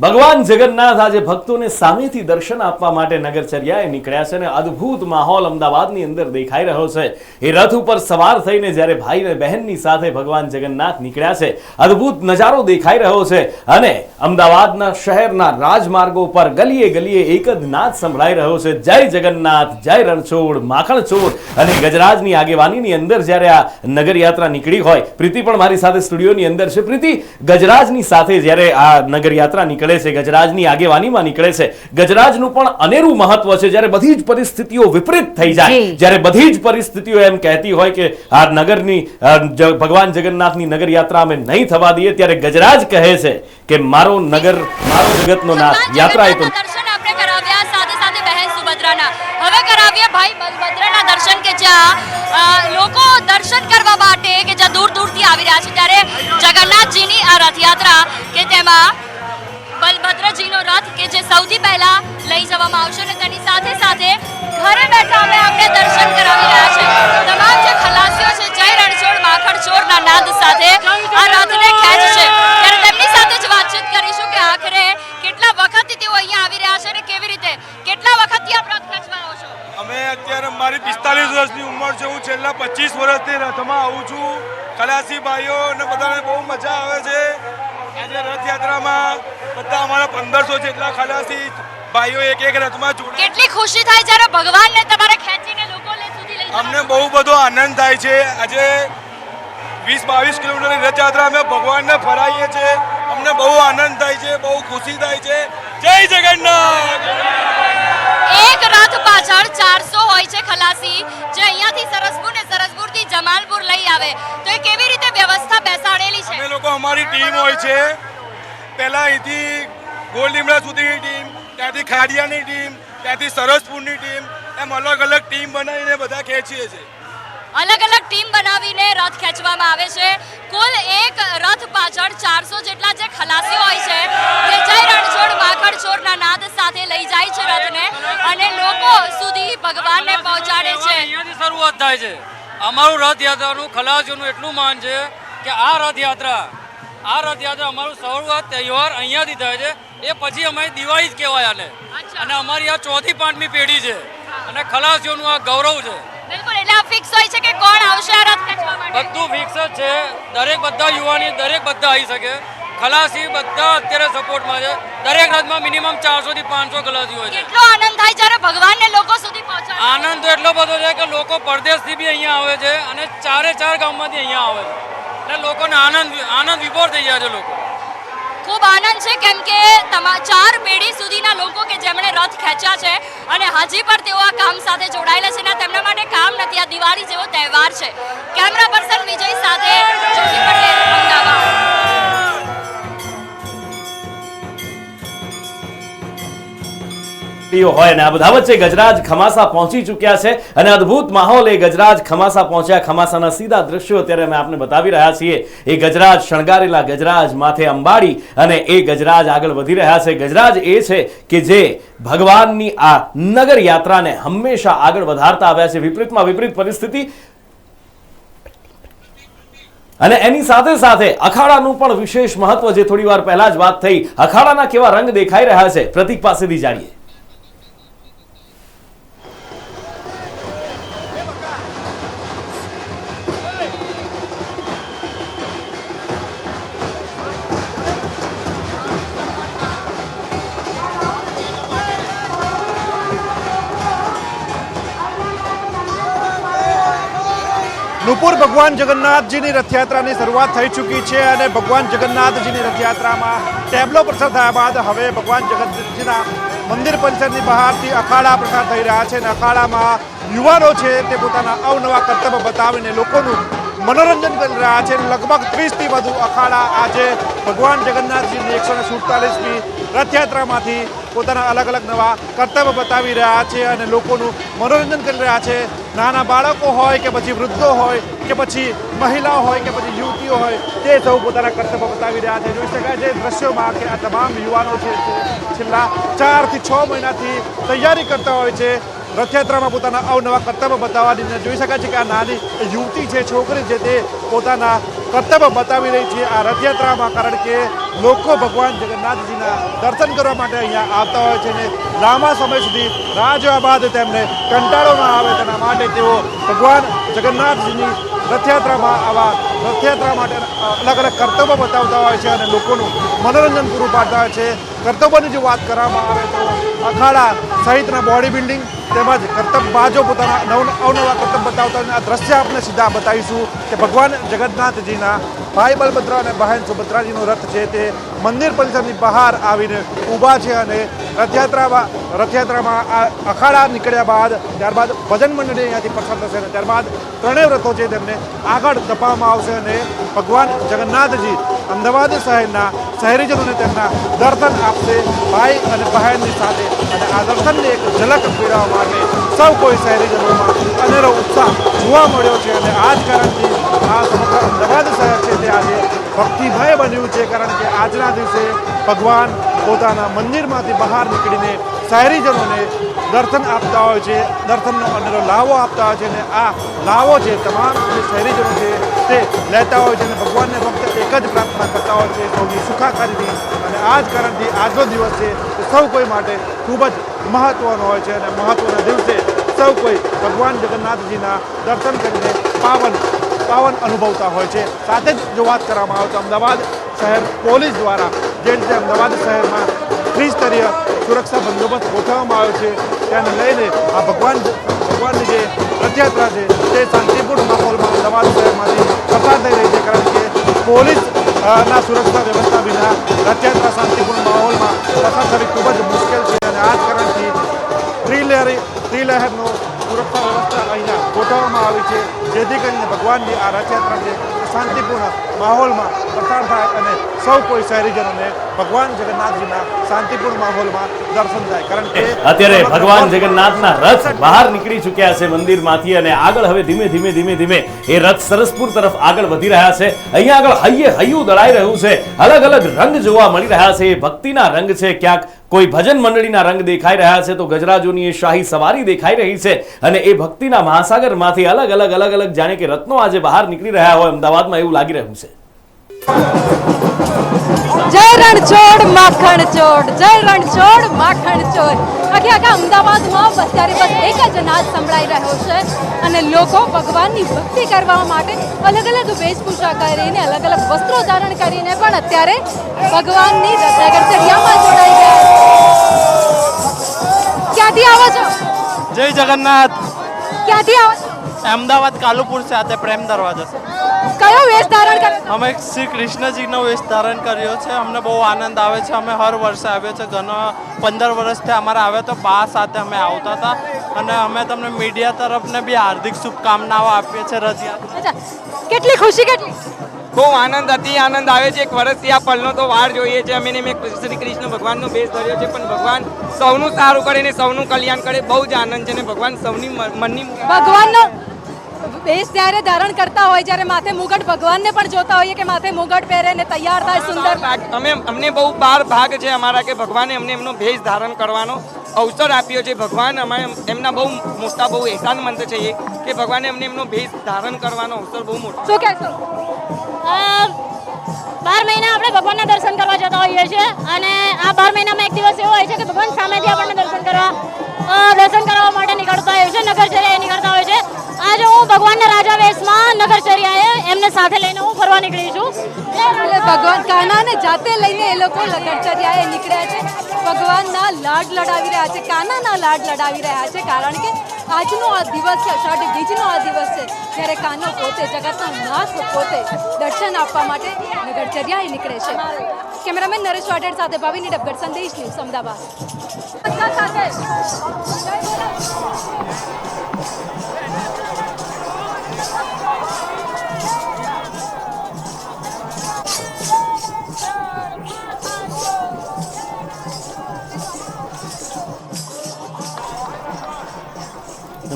ભગવાન જગન્નાથ આજે ભક્તોને સામેથી દર્શન આપવા માટે નગરચર્યાએ નીકળ્યા છે અને અદ્ભુત માહોલ અમદાવાદની અંદર દેખાઈ રહ્યો છે। એ રથ ઉપર સવાર થઈને જ્યારે ભાઈ અને બહેનની સાથે ભગવાન જગન્નાથ નીકળ્યા છે, અદ્ભુત નજારો દેખાઈ રહ્યો છે અને અમદાવાદના શહેરના રાજમાર્ગો પર ગલીએ ગલીએ એક જ નાદ સંભળાઈ રહ્યો છે, જય જગન્નાથ, જય રણછોડ, માખણ ચોર। અને ગજરાજની આગેવાનીની અંદર જ્યારે આ નગરયાત્રા નીકળી હોય, પ્રીતિ પણ મારી સાથે સ્ટુડિયોની અંદર છે। પ્રીતિ, ગજરાજની સાથે જ્યારે આ નગરયાત્રા નીકળે છે, ગજરાજની આગેવાનીમાં નીકળે છે, ગજરાજનું પણ અનેરું મહત્વ છે। જ્યારે બધી જ પરિસ્થિતિઓ વિપરીત થઈ જાય, જ્યારે બધી જ પરિસ્થિતિઓ એમ કહેતી હોય કે આ નગરની ભગવાન જગન્નાથની નગરયાત્રા અમે નહીં થવા દઈએ, ત્યારે ગજરાજ કહે છે કે મારો નગર, મારો જગતનો નાથ યાત્રા એ તો દર્શન આપણે કરાવ્યા, સાથે સાથે બહેન સુભદ્રાના હવે કરાવ્યા ભાઈ બલભદ્રના દર્શન કે જ્યાં લોકો દર્શન કરવા માટે કે જ્યાં દૂર દૂરથી આવી રહ્યા છે। ત્યારે જગન્નાથજીની આ રથયાત્રા કે તેમાં બલભદ્રજીનો રથ કે જે સૌથી પહેલા લઈ જવામાં આવશે અને તેની સાથે સાથે ઘરે બેઠા અમે આપણે દર્શન કરાવી રહ્યા છે। તમામ જે ખલાસીઓ છે જય રણછોડ માખણ ચોરના નાદ સાથે આ રથને ખેંચશે, ત્યારે તેમની સાથે જ વાતચીત કરીશું કે આખરે કેટલા વખતથી તેઓ અહીંયા આવી રહ્યા છે અને કેવી રીતે, કેટલા વખતથી આપ રથ ખેંચવા આવો છો? અમે અત્યારે મારી 45 વર્ષની ઉંમર છે, હું છેલ્લા 25 વર્ષથી રથમાં આવું છું। ખલાસી ભાઈઓ અને બધાને બહુ મજા આવે છે। આજે રથયાત્રામાં બધા અમારા 1500 જેટલા ખલાસી ભાઈઓ એક એક રથમાં જોડાયા। કેટલી ખુશી થાય જ્યારે ભગવાનને તમારે ખેંચીને લોકો સુધી લઈ જવા? અમને બહુ બધો આનંદ થાય છે। આજે 20-22 કિલોમીટરની રથયાત્રા અમે ભગવાનને ફરાઈએ છીએ, અમને બહુ આનંદ થાય છે, બહુ ખુશી થાય છે। જય જગન્નાથ। એક રથ પાછળ 400 હોય છે ખલાસી, જે અહીંયાથી સરસપુર ને સરસપુરથી જમાલપુર લઈ આવે, તો એ કેવી રીતે વ્યવસ્થા બેસાડેલી છે? અમે લોકો અમારી ટીમ હોય છે, પહેલા અહીંથી ગોળ લીમડા સુધીની ટીમ, ત્યાંથી ખાડિયાની ટીમ, ત્યાંથી સરસપુરની ટીમ, એમ અલગ અલગ ટીમ બનાવીને બધા ખેંચીએ છીએ। અલગ અલગ ટીમ બનાવીને રથ ખેંચવામાં આવે છે। કુલ એક રથ પાછળ 400 જેટલા જે ખલાસી હોય છે, જે જય રણછોડ માખણ ચોરના નાદ સાથે લઈ જાય છે રથને અને લોકો સુધી ભગવાનને પહોંચાડે છે। અહીંયાથી શરૂઆત થાય છે અમારું રથયાત્રાનું। ખલાસીઓનું એટલું માન છે કે આ રથયાત્રા અમારું શરૂઆત તહેવાર અહીંયાથી થાય છે, એ પછી અમારી દિવાળી જ કહેવાય આને, અને અમારી આ 4થી 5મી પેઢી છે અને ખલાસીઓનું આ ગૌરવ છે। બિલકુલ, એટલે આ ફિક્સ હોય છે કે કોણ આવશે આ રથ ખેંચવા માટે? બધું ફિક્સ જ છે, દરેક બધા યુવાની દરેક બધા આવી શકે, ખલાસી બધા અત્યારે સપોર્ટમાં છે। દરેક રથમાં મિનિમમ 400 થી 500 ખલાસી હોય છે। કેટલો આનંદ થાય જ્યારે ભગવાનને લોકો સુધી પહોંચાડે? આનંદ તો એટલો બધો છે કે લોકો પરદેશથી બી અહીંયા આવે છે અને 4 ગામમાંથી અહીંયા આવે છે, એટલે લોકોને આનંદ વિભોર થઈ જાય છે। લોકો ખૂબ આનંદ છે કેમ કે 4 પેઢી સુધીના લોકો કે જેમણે રથ ખેંચ્યા છે અને હજી પણ તેઓ આ કામ સાથે જોડાયેલા છે ને તેમના માટે કામ નથી, આ દિવાળી જેવો તહેવાર છે। કેમેરા પર્સન વિજય સાથે જ્યોતિ પટેલ, અમદાવાદ। હોય ને આ બધા વચ્ચે ગજરાજ ખમાસા પહોંચી ચૂક્યા છે અને અદ્ભુત માહોલ એ ગજરાજ ખમાસા પહોંચ્યા। ખમાસાના સીધા દ્રશ્યો અત્યારે અમે આપને બતાવી રહ્યા છીએ। એ ગજરાજ, શણગારેલા ગજરાજ, માથે અંબાડી અને એ ગજરાજ આગળ વધી રહ્યા છે। ગજરાજ એ છે કે જે ભગવાનની આ નગર યાત્રાને હંમેશા આગળ વધારતા આવ્યા છે, વિપરીતમાં વિપરીત પરિસ્થિતિ અને એની સાથે સાથે અખાડાનું પણ વિશેષ મહત્વ, જે થોડી વાર પહેલા જ વાત થઈ। અખાડાના કેવા રંગ દેખાઈ રહ્યા છે, પ્રતીક પાસેથી જાણીએ। નુપુર ભગવાન જગન્નાથજીની રથયાત્રાની શરૂઆત થઈ ચૂકી છે અને ભગવાન જગન્નાથજીની રથયાત્રામાં ટેબ્લો પ્રસાર થયા બાદ હવે ભગવાન જગન્નાથજીના મંદિર પરિસરની બહારથી અખાડા પ્રસાર થઈ રહ્યા છે અને અખાડામાં યુવાનો છે તે પોતાના અવનવા કર્તવ્ય બતાવીને લોકોનું મનોરંજન કરી રહ્યા છે। લગભગ 30થી વધુ અખાડા આજે ભગવાન જગન્નાથજીની 147મી રથયાત્રામાંથી પોતાના અલગ અલગ નવા કર્તવ્ય બતાવી રહ્યા છે અને લોકોનું મનોરંજન કરી રહ્યા છે। નાના બાળકો હોય કે પછી વૃદ્ધો હોય કે પછી મહિલાઓ હોય કે પછી યુવતીઓ હોય, તે સૌ પોતાના કર્તવ્ય બતાવી રહ્યા છે। જોઈ શકાય છે દ્રશ્યોમાં કે આ તમામ યુવાનો છે છેલ્લા 4 થી 6 મહિનાથી તૈયારી કરતા હોય છે રથયાત્રામાં પોતાના અવનવા કર્તવ્ય બતાવવાની। જોઈ શકાય છે કે આ નાની યુવતી છે, છોકરી છે, તે પોતાના કર્તવ્ય બતાવી રહી છે આ રથયાત્રામાં, કારણ કે લોકો ભગવાન જગન્નાથજીના દર્શન કરવા માટે અહીંયા આવતા હોય છે અને લાંબા સમય સુધી રાહ જોયા બાદ તેમને કંટાળો ન આવે તેના માટે તેઓ ભગવાન જગન્નાથજીની રથયાત્રામાં આવા રથયાત્રા માટે અલગ અલગ કર્તવ્ય બતાવતા હોય છે અને લોકોનું મનોરંજન પૂરું પાડતા હોય છે. કર્તવ્યની જો વાત કરવામાં આવે તો અખાડા સહિતના બોડી બિલ્ડિંગ તેમજ કર્તવ્યબાજો પોતાના અવનવા કર્તવ્ય બતાવતા હોય. આ દ્રશ્ય આપણે સીધા બતાવીશું કે ભગવાન જગન્નાથજીના ભાઈ બલભદ્ર અને બહેન સુભદ્રાજીનો રથ છે તે મંદિર પરિસરની બહાર આવીને ઊભા છે અને રથયાત્રામાં આ અખાડા નીકળ્યા બાદ ત્યારબાદ ભજન મંડળી અહીંયાથી પસાર થશે અને ત્યારબાદ ત્રણેય રથો છે તેમને આગળ ધપાવવામાં આવશે અને ભગવાન જગન્નાથજી અમદાવાદ શહેરના શહેરીજનોને તેમના દર્શન આપશે ભાઈ અને બહેનની સાથે. અને આ દર્શનની એક ઝલક મેળવવા માટે સૌ કોઈ શહેરીજનોમાં અનેરો ઉત્સાહ જોવા મળ્યો છે અને આ જ કારણથી આ સમગ્ર અમદાવાદ શહેર છે તે આજે ભક્તિમય બન્યું છે, કારણ કે આજના દિવસે ભગવાન પોતાના મંદિરમાંથી બહાર નીકળીને શહેરીજનોને દર્શન આપતા હોય છે, દર્શનનો અનેરો લાવો આપતા હોય છે અને આ લાવો છે તમામ જે શહેરીજનો છે તે લેતા હોય છે અને ભગવાનને ફક્ત એક જ પ્રાર્થના કરતા હોય છે, સૌની સુખાકારીની. અને આ જ કારણથી આજનો દિવસ છે તે સૌ કોઈ માટે ખૂબ જ મહત્વનો હોય છે અને મહત્વના દિવસે સૌ કોઈ ભગવાન જગન્નાથજીના દર્શન કરીને પાવન અનુભવતા હોય છે. સાથે જ જો વાત કરવામાં આવે તો અમદાવાદ શહેર પોલીસ દ્વારા જે રીતે અમદાવાદ શહેરમાં ત્રિસ્તરીય સુરક્ષા બંદોબસ્ત ગોઠવવામાં આવ્યો છે તેને લઈને આ ભગવાનની જે રથયાત્રા છે તે શાંતિપૂર્ણ માહોલમાં અમદાવાદ શહેરમાંથી પસાર થઈ રહી છે, કારણ કે પોલીસ ના સુરક્ષા વ્યવસ્થા વિના રથયાત્રા શાંતિપૂર્ણ માહોલમાં પસાર થવી ખૂબ જ મુશ્કેલ છે. અને આ જ કારણથી ત્રિલહેરનો સુરક્ષા વ્યવસ્થા અહીંયા ગોઠવવામાં આવી છે, જેથી કરીને ભગવાનની આ રથયાત્રા છે શાંતિપૂર્ણ માહોલમાં પસાર થાય અને સૌ કોઈ શહેરીજનોને ભગવાન જગન્નાથજીના શાંતિપૂર્ણ માહોલમાં દર્શન થાય. કારણ કે અત્યારે ભગવાન જગન્નાથના રથ બહાર નીકળી ચૂક્યા છે મંદિરમાંથી અને આગળ હવે ધીમે ધીમે એ રથ સરસપુર તરફ આગળ વધી રહ્યા છે. અહીંયા આગળ હૈયું દળાઈ રહ્યું છે, અલગ અલગ રંગ જોવા મળી રહ્યા છે. એ ભક્તિના રંગ છે, ક્યાંક કોઈ ભજન મંડળીના રંગ દેખાઈ રહ્યા છે, તો ગજરાજોની એ શાહી સવારી દેખાઈ રહી છે અને એ ભક્તિના મહાસાગરમાંથી અલગ અલગ જાણે કે રત્નો આજે બહાર નીકળી રહ્યા હોય અમદાવાદમાં એવું લાગી રહ્યું છે. જય રણછોડ માખણ ચોડ, જય રણછોડ માખણ ચોડ. આખા અમદાવાદમાં અત્યારે બસ એક જ નાદ સંભળાઈ રહ્યો છે અને લોકો ભગવાનની ભક્તિ કરવા માટે અલગ અલગ વેશભૂષા કરીને અલગ અલગ વસ્ત્રો ધારણ કરીને પણ અત્યારે ભગવાનની નગરચર્યામાં જોડાઈ ગયા છે. ક્યાંથી આવો છો? જય જગન્નાથ. ક્યાંથી આવો છો? અમદાવાદ કાલુપુર સાથે પ્રેમ દરવાજા છે. કયો વેશ ધારણ કર્યો? અમે શ્રી કૃષ્ણજીનો વેશ ધારણ કર્યો છે. અમને બહુ આનંદ આવે છે. અમે હર વર્ષે આવ્યો છે. ઘણા 15 વર્ષથી અમારે આવ્યો તો બા સાથે અમે આવતા હતા અને અમે તમને મીડિયા તરફને બી હાર્દિક શુભકામનાઓ આપીએ છીએ રથયાત્રા. અચ્છા, કેટલી ખુશી, કેટલી બહુ આનંદ આવે છે. એક વર્ષથી આ પલનો તો વાર જોઈએ છે. અમે મેં શ્રી કૃષ્ણ ભગવાનનો ભેસ ધર્યો છે, પણ ભગવાન સૌનું સારું કરે ને સૌનું કલ્યાણ કરે. બહુ જ આનંદ છે ને ભગવાન સૌની મનની ભગવાનનો વેશ ત્યારે ધારણ કરતા હોય જ્યારે માથે મુગટ ભગવાનને પણ જોતા હોઈએ કે માથે મુગટ પહેરે ને તૈયાર થાય સુંદર. અમને બહુ બાર ભાગ છે અમારા કે ભગવાને અમને એમનો ભેસ ધારણ કરવાનો અવસર આપ્યો છે. ભગવાન અમે એમના બહુ મોટા બહુ એહસાનમંદ છે એ કે ભગવાને અમને એમનો ભેસ ધારણ કરવાનો અવસર બહુ મોટો. શું કહેશો? 12 મહિના આપણે ભગવાનના દર્શન કરવા જતા હોઈએ છીએ અને આ 12 મહિનામાં એક દિવસ એવો હોય છે કે ભગવાન સામેથી આપણને દર્શન કરવા માટે નીકળતા હોય છે, નગરચર્યાએ નીકળતા હોય છે. આજે હું ભગવાનના રાજા વેશમાં નગરચર્યાએ એમને સાથે લઈને હું ફરવા નીકળી છું. ભગવાન કાનાને જાતે લઈને એ લોકો નગરચર્યાએ નીકળ્યા છે. ભગવાનના લાડ લડાવી રહ્યા છે, કાનાના લાડ લડાવી રહ્યા છે, કારણ કે આજનો આ દિવસ છે, અષાઢી બીજનો આ દિવસ છે, જ્યારે કાનો પોતે જગતનો નાથ પોતે દર્શન આપવા માટે નગરચર્યાએ નીકળે છે. કેમેરામેન નરેશ વાઢેર સાથે ભાવિની ડબગઢ, સંદેશ ન્યૂઝ, અમદાવાદ.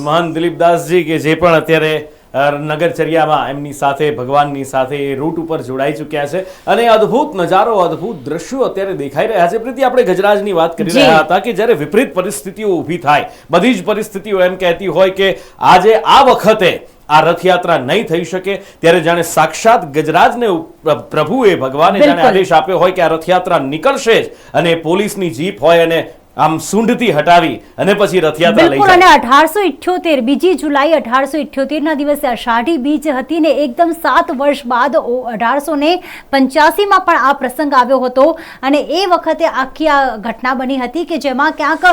મહાન દિલીપદાસજી કે જે પણ અત્યારે નગરચર્યામાં એમની સાથે ભગવાનની સાથે રૂટ ઉપર જોડાઈ ચૂક્યા છે અને અદ્ભુત નજારો, અદ્ભુત દ્રશ્યો અત્યારે દેખાઈ રહ્યા છે. પ્રીતિ, આપણે ગજરાજની વાત કરી રહ્યા હતા કે જ્યારે વિપરીત પરિસ્થિતિઓ ઊભી થાય, બધી જ પરિસ્થિતિઓ એમ કહેતી હોય કે આજે આ વખતે આ રથયાત્રા નહીં થઈ શકે, ત્યારે જાણે સાક્ષાત ગજરાજને પ્રભુએ ભગવાને જાણે આદેશ આપ્યો હોય કે આ રથયાત્રા નીકળશે જ, અને પોલીસની જીપ હોય અને આમ સૂંઢથી હટાવી અને પછી રથયાત્રા લઈ બિલકુલ. અને જાય. 1878 બીજી જુલાઈ 1878 ના દિવસે અષાઢી બીજ હતી ને એકદમ 7 વર્ષ બાદ 1885 માં પણ આ પ્રસંગ આવ્યો હતો. અને એ વખતે આખી આ ઘટના બની હતી કે જેમાં ક્યાંક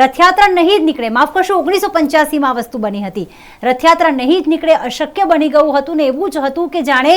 રથયાત્રા નહીં જ નીકળે, માફ કરશો 1985 માં વસ્તુ બની હતી, રથયાત્રા નહીં જ નીકળે, અશક્ય બની ગયું હતું. ને એવું જ હતું કે જાણે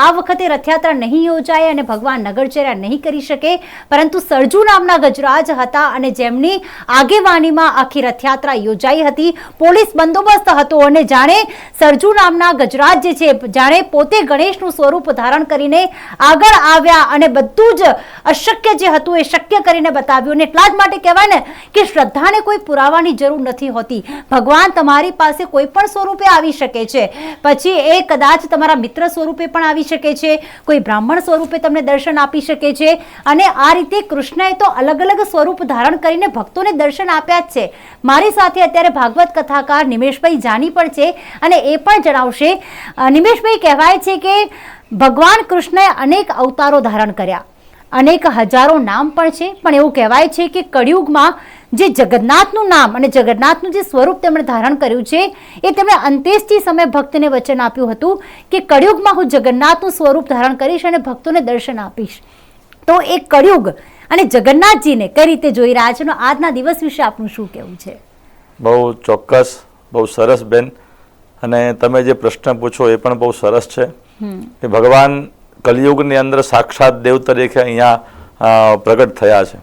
આ વખતે રથયાત્રા નહીં યોજાય અને ભગવાન નગરચર્યા નહીં કરી શકે, પરંતુ સરજુ નામના ગજરાજ હતા અને જેમની આગેવાનીમાં આખી રથયાત્રા યોજાઈ હતી. પોલીસ બંદોબસ્ત હતો અને જાણે સરજુ નામના ગજરાજ જે છે જાણે પોતે ગણેશનું સ્વરૂપ ધારણ કરીને આગળ આવ્યા અને બધું જ અશક્ય જે હતું એ શક્ય કરીને બતાવ્યું. અને એટલા જ માટે કહેવાય ને કે શ્રદ્ધાને કોઈ પુરાવાની જરૂર નથી હોતી. ભગવાન તમારી પાસે કોઈ પણ સ્વરૂપે આવી શકે છે, પછી એ કદાચ તમારા મિત્ર સ્વરૂપે પણ આવી શકે છે, કોઈ બ્રાહ્મણ સ્વરૂપે તમને દર્શન આપી શકે છે. અને આ રીતે કૃષ્ણએ તો અલગ અલગ સ્વરૂપ ધારણ કરીને ભક્તોને દર્શન આપ્યા જ છે. મારી સાથે અત્યારે ભાગવત કથાકાર નિમેશભાઈ જાની પણ છે અને એ પણ જણાવશે. નિમેશભાઈ, કહેવાય છે કે ભગવાન કૃષ્ણએ અનેક અવતારો ધારણ કર્યા, અનેક હજારો નામ પણ છે, પણ એવું કહેવાય છે કે કળિયુગમાં જે જગન્નાથનું નામ અને જગન્નાથનું જે સ્વરૂપ તેમણે ધારણ કર્યું છે એ તેમણે અંત્યેષ્ટિ સમયે ભક્તને વચન આપ્યું હતું કે કળિયુગમાં હું જગન્નાથનું સ્વરૂપ ધારણ કરીશ અને ભક્તોને દર્શન આપીશ. તો એ કળિયુગ અને જગન્નાથજીને કઈ રીતે જોઈ રહ્યા છે, આજના દિવસ વિશે આપનું શું કહેવું છે? બહુ ચોક્કસ, બહુ સરસ બેન. અને તમે જે પ્રશ્ન પૂછો એ પણ બહુ સરસ છે કે ભગવાન કલિયુગની અંદર સાક્ષાત દેવ તરીકે અહીંયા પ્રગટ થયા છે.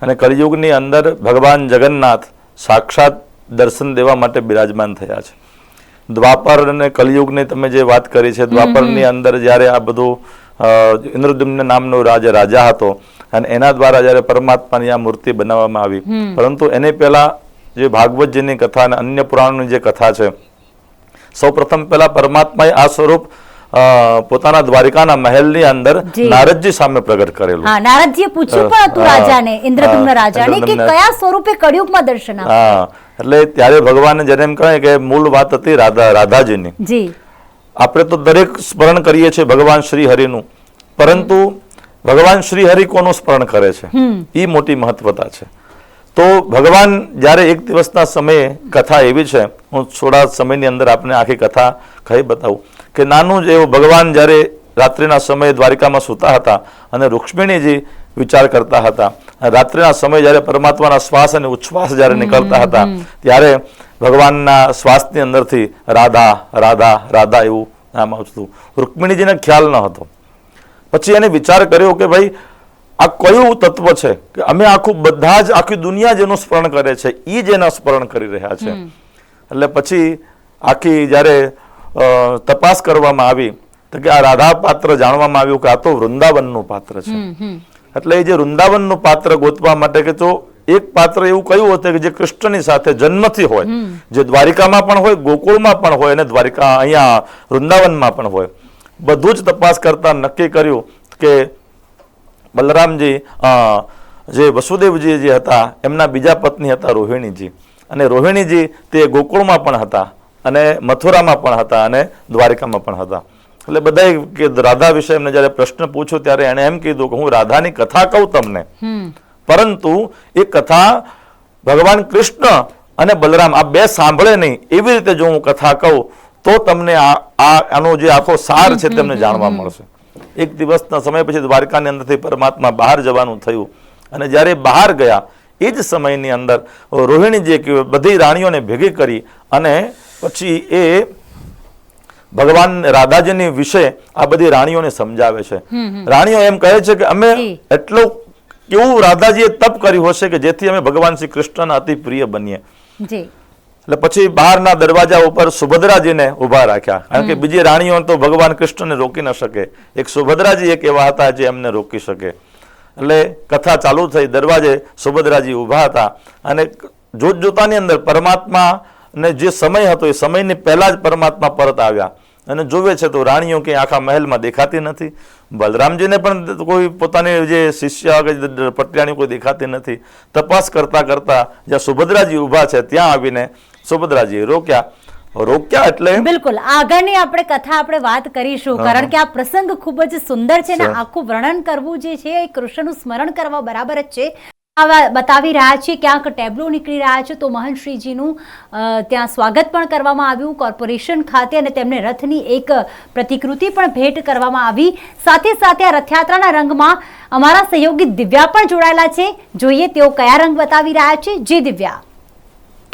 અને કલિયુગની અંદર ભગવાન જગન્નાથ સાક્ષાત દર્શન દેવા માટે બિરાજમાન થયા છે. દ્વાપર અને કલિયુગની તમે જે વાત કરી છે, દ્વાપરની અંદર જ્યારે આ બધું ઇન્દ્રદ્યુમ્ન નામનો રાજા હતો અને એના દ્વારા જ્યારે પરમાત્માની આ મૂર્તિ બનાવવામાં આવી, પરંતુ એને પહેલા જે ભાગવતજીની કથા અને અન્ય પુરાણોની જે કથા છે, સૌ પ્રથમ પહેલા પરમાત્માએ આ સ્વરૂપ પોતાના દ્વારિકાના મહેલની અંદર નારદજી સામે પ્રગટ કરેલું. નારદજીએ પૂછ્યું પણ હતું રાજાને, ઇન્દ્રદ્યુમ્ન રાજાને, કે કયા સ્વરૂપે કળિયુગમાં દર્શન આપે. એટલે ત્યારે ભગવાને જેને એમ કહે કે મૂળ વાત હતી રાધાજીની. જી, આપણે તો દરેક સ્મરણ કરીએ છીએ ભગવાન શ્રી હરિનું, પરંતુ ભગવાન શ્રી હરિ કોનું સ્મરણ કરે છે એ મોટી મહત્વતા છે. તો ભગવાન જ્યારે એક દિવસના સમયે કથા એવી છે, હું થોડા સમયની અંદર આપણે આખી કથા કહી બતાવું કે નાનું જ એવું ભગવાન જ્યારે રાત્રિના સમયે દ્વારિકામાં સૂતા હતા અને રૂક્ષ્મણીજી વિચાર કરતા હતા, રાત્રિના સમયે જ્યારે પરમાત્માના શ્વાસ અને ઉચ્છ્વાસ જ્યારે નીકળતા હતા ત્યારે ભગવાનના શ્વાસની અંદરથી રાધા રાધા રાધા એવું નામ આવતું. રૂક્મિણીજીને ખ્યાલ ન હતો. પછી એને વિચાર કર્યો કે ભાઈ આ કયું તત્વ છે કે અમે આખું બધા જ આખી દુનિયા જેનું સ્મરણ કરે છે એ જ એના સ્મરણ કરી રહ્યા છે. એટલે પછી આખી જ્યારે તપાસ કરવામાં આવી તો કે આ રાધા પાત્ર જાણવામાં આવ્યું કે આ તો વૃંદાવનનું પાત્ર છે. એટલે એ જે વૃંદાવનનું પાત્ર ગોતવા માટે કે તો એક પાત્ર એવું કયું હતું કે જે કૃષ્ણની સાથે જન્મથી હોય, જે દ્વારિકામાં પણ હોય, ગોકુળમાં પણ હોય અને દ્વારિકા અહીંયા વૃંદાવનમાં પણ હોય. બધું જ તપાસ કરતા નક્કી કર્યું કે બલરામજી જે વસુદેવજી જે હતા એમના બીજા પત્ની હતા રોહિણીજી, અને રોહિણીજી તે ગોકુળમાં પણ હતા અને મથુરામાં પણ હતા અને દ્વારિકામાં પણ હતા. એટલે બધાએ કે રાધા વિશે એમને જયારે પ્રશ્ન પૂછ્યો ત્યારે એને એમ કીધું કે હું રાધાની કથા કહું તમને, પરંતુ એ કથા ભગવાન કૃષ્ણ અને બલરામ આ બે સાંભળે નહીં એવી રીતે જો હું કથા કહું તો તમને આનો જે આખો સાર છે તમને જાણવા મળશે. એક દિવસના સમય પછી દ્વારકાની અંદરથી પરમાત્મા બહાર જવાનું થયું અને જ્યારે બહાર ગયા એ જ સમયની અંદર રોહિણીજીએ બધી રાણીઓને ભેગી કરી અને પછી એ ભગવાન રાધાજીની વિશે આ બધી રાણીઓને સમજાવે છે. રાણીઓ એમ કહે છે કે અમે એટલું કેવું રાધાજીએ તપ કર્યું હશે કે જેથી અમે ભગવાન શ્રી કૃષ્ણના અતિ પ્રિય બનીએ. એટલે પછી બહારના દરવાજા ઉપર સુભદ્રાજીને ઉભા રાખ્યા, કારણ કે બીજી રાણીઓ તો ભગવાન કૃષ્ણને રોકી ન શકે, એક સુભદ્રાજી એક એવા હતા જે એમને રોકી શકે. એટલે કથા ચાલુ થઈ, દરવાજે સુભદ્રાજી ઉભા હતા અને જોત જોતાની અંદર પરમાત્મા ને જે સમય હતો એ સમયની પહેલા જ પરમાત્મા પરત આવ્યા અને જોવે છે તો રાણીઓ કે આખા મહેલમાં દેખાતી નથી. બલરામજીને પણ કોઈ પોતાની જે શિષ્ય પટિયાણી કોઈ દેખાતી નથી. તપાસ કરતા કરતા જ્યાં સુભદ્રાજી ઊભા છે ત્યાં આવીને સુભદ્રાજીએ રોક્યા રોક્યા એટલે બિલકુલ આગળની આપણે કથા આપણે વાત કરીશું કારણ કે આ પ્રસંગ ખૂબ જ સુંદર છે ને આખું વર્ણન કરવું જે છે એ કૃષ્ણનું સ્મરણ કરવા બરાબર જ છે. બતાવી રહ્યા છીએ ક્યાંક ટેબ્લો નીકળી રહ્યા છે તો મહંતશ્રીજીનું ત્યાં સ્વાગત પણ કરવામાં આવ્યું કોર્પોરેશન ખાતે અને તેમને રથની એક પ્રતિકૃતિ પણ ભેટ કરવામાં આવી. સાથે સાથે આ રથયાત્રાના રંગમાં અમારા સહયોગી દિવ્યા પણ જોડાયેલા છે. જોઈએ તેઓ કયા રંગ બતાવી રહ્યા છે. જી દિવ્યા.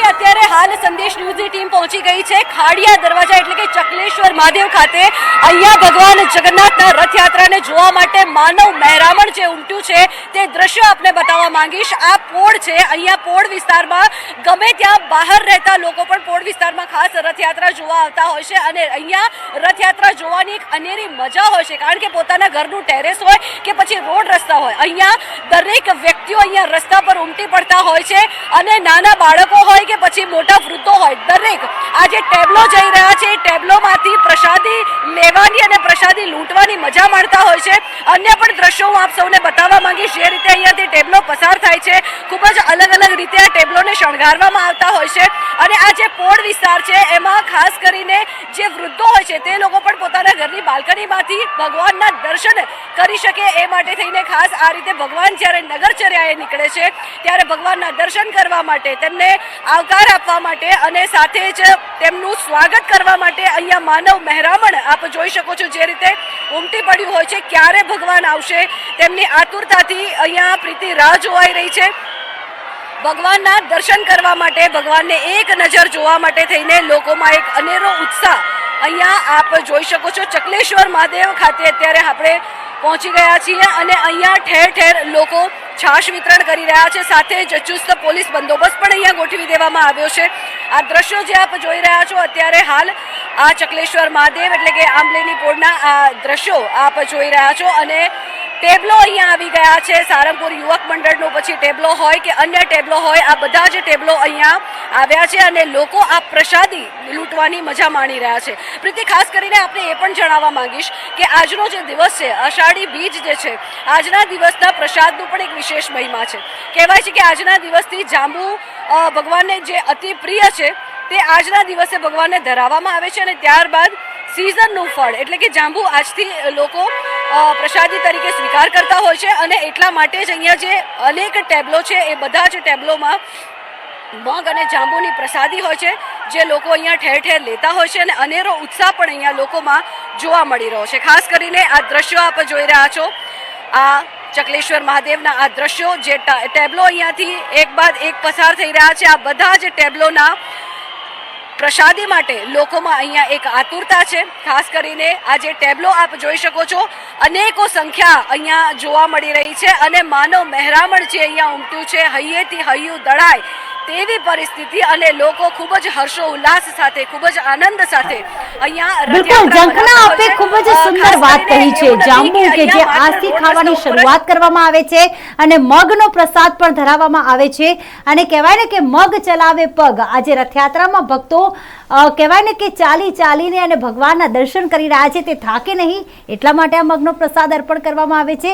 અત્યારે હાલ સંદેશ ન્યૂઝની ટીમ પહોંચી ગઈ છે ખાડિયા દરવાજા એટલે કે ચકલેશ્વર મહાદેવ ખાતે. અહીંયા ભગવાન જગન્નાથના રથયાત્રાને જોવા માટે માનવ મહેરામણ જે ઉમટ્યું છે તે દ્રશ્ય આપને બતાવવા માંગીશ. આ પોળ છે, અહીંયા પોળ વિસ્તારમાં ગમે ત્યાં બહાર રહેતા લોકો પણ પોળ વિસ્તારમાં ખાસ રથયાત્રા જોવા આવતા હોય છે અને અહીંયા રથયાત્રા જોવાની એક અનેરી મજા હોય છે કારણ કે પોતાના ઘરનું ટેરેસ હોય કે પછી રોડ રસ્તા હોય, અહીંયા દરેક વ્યક્તિઓ અહીંયા રસ્તા પર ઉમટી પડતા હોય છે અને નાના બાળકો હોય કે પછી મોટા વૃદ્ધો હોય દરેક આ જે ટેબ્લો જઈ રહ્યા છે એ ટેબ્લોમાંથી પ્રસાદી લેવાની અને પ્રસાદી લૂંટવાની મજા માણતા હોય છે. અન્ય પણ દ્રશ્યો હું આપ સૌને બતાવવા માંગીશ. જે રીતે અહીંયાથી ટેબ્લો પસાર થાય છે ખૂબ જ અલગ અલગ રીતે આ ટેબ્લોને શણગારવામાં આવતા હોય છે અને આ જે પોળ વિસ્તાર છે એમાં ખાસ કરીને જે વૃદ્ધો હોય છે તે લોકો પણ પોતાના ઘરની બાલ્કનીમાંથી ભગવાનના દર્શન કરી શકે એ માટે થઈને ખાસ આ રીતે ભગવાન જ્યારે નગરચર્યાએ નીકળે છે ત્યારે ભગવાનના દર્શન કરવા માટે તેમને આવકાર આપવા માટે અને સાથે જ તેમનું સ્વાગત કરવા માટે અહીંયા માનવ મહેરામણ આપ જોઈ શકો છો જે રીતે ઉમટી પડ્યું હોય છે. ક્યારે ભગવાન આવશે તેમની આતુરતાથી અહીંયા પ્રીતિ રાહ જોવાઈ રહી છે. ભગવાનના દર્શન કરવા માટે, ભગવાનને એક નજર જોવા માટે થઈને લોકોમાં એક અનેરો ઉત્સાહ અહીંયા આપ જોઈ શકો છો. ચકલેશ્વર મહાદેવ ખાતે અત્યારે આપણે પહોંચી ગયા છીએ અને અહીંયા ઠેર ઠેર લોકો છાશ વિતરણ કરી રહ્યા છે. સાથે જ ચુસ્ત પોલીસ બંદોબસ્ત પણ અહીંયા ગોઠવી દેવામાં આવ્યો છે. આ દ્રશ્યો જે આપ જોઈ રહ્યા છો અત્યારે હાલ આ ચકલેશ્વર મહાદેવ એટલે કે આંબલીની પોળના આ દ્રશ્યો આપ જોઈ રહ્યા છો અને ટેબ્લો અહીંયા આવી ગયા છે. સારંગપુર યુવક મંડળનો પછી ટેબ્લો હોય કે અન્ય ટેબ્લો હોય આ બધા જ ટેબ્લો અહીંયા આવ્યા છે અને લોકો આ પ્રસાદી લૂંટવાની મજા માણી રહ્યા છે. પ્રીતિ ખાસ કરીને આપણે એ પણ જણાવવા માંગીશ કે આજનો જે દિવસ છે અષાઢી બીજ જે છે આજના દિવસના પ્રસાદનું પણ એક વિશેષ મહિમા છે. કહેવાય છે કે આજના દિવસથી જાંબુ ભગવાનને જે અતિ પ્રિય છે તે આજના દિવસે ભગવાનને ધરાવવામાં આવે છે અને ત્યારબાદ સિઝનનું ફળ એટલે કે જાંબુ આજથી લોકો પ્રસાદી તરીકે સ્વીકાર કરતા હોય છે અને એટલા માટે જ અહીંયા જે અનેક ટેબ્લો છે એ બધા જ ટેબ્લોમાં મગ અને જાંબુની પ્રસાદી હોય છે જે લોકો અહીંયા ઠેર ઠેર લેતા હોય છે અને અનેરો ઉત્સાહ પણ અહીંયા લોકોમાં જોવા મળી રહ્યો છે. ખાસ કરીને આ દ્રશ્યો આપ જોઈ રહ્યા છો આ ચકલેશ્વર મહાદેવના આ દ્રશ્યો જે ટેબ્લો અહીંયાથી એક બાદ એક પસાર થઈ રહ્યા છે આ બધા જ ટેબ્લોના પ્રસાદી માટે લોકોમાં અહીંયા એક આતુરતા છે. ખાસ કરીને આ જે ટેબ્લો આપ જોઈ શકો છો અનેકો સંખ્યા અહીંયા જોવા મળી રહી છે અને માનવ મહેરામણ જે અહીંયા ઉમટ્યું છે હૈયેથી હૈયું દળાય તેવી પરિસ્થિતિ અને લોકો ખૂબ જ હર્ષો ઉલ્લાસ સાથે ખૂબ જ આનંદ સાથે અહીંયા બિલકુલ ઝંખના આપે ખૂબ જ સુંદર વાત કહી છે. જાંબુ કે જે આજથી ખાવાની શરૂઆત કરવામાં આવે છે અને મગનો પ્રસાદ પણ ધરાવવામાં આવે છે અને કહેવાય ને કે મગ ચલાવે પગ. આજે રથયાત્રામાં ભક્તો કહેવાય ને કે ચાલી ચાલીને અને ભગવાનના દર્શન કરી રહ્યા છે તે થાકે નહીં એટલા માટે આ મગનો પ્રસાદ અર્પણ કરવામાં આવે છે.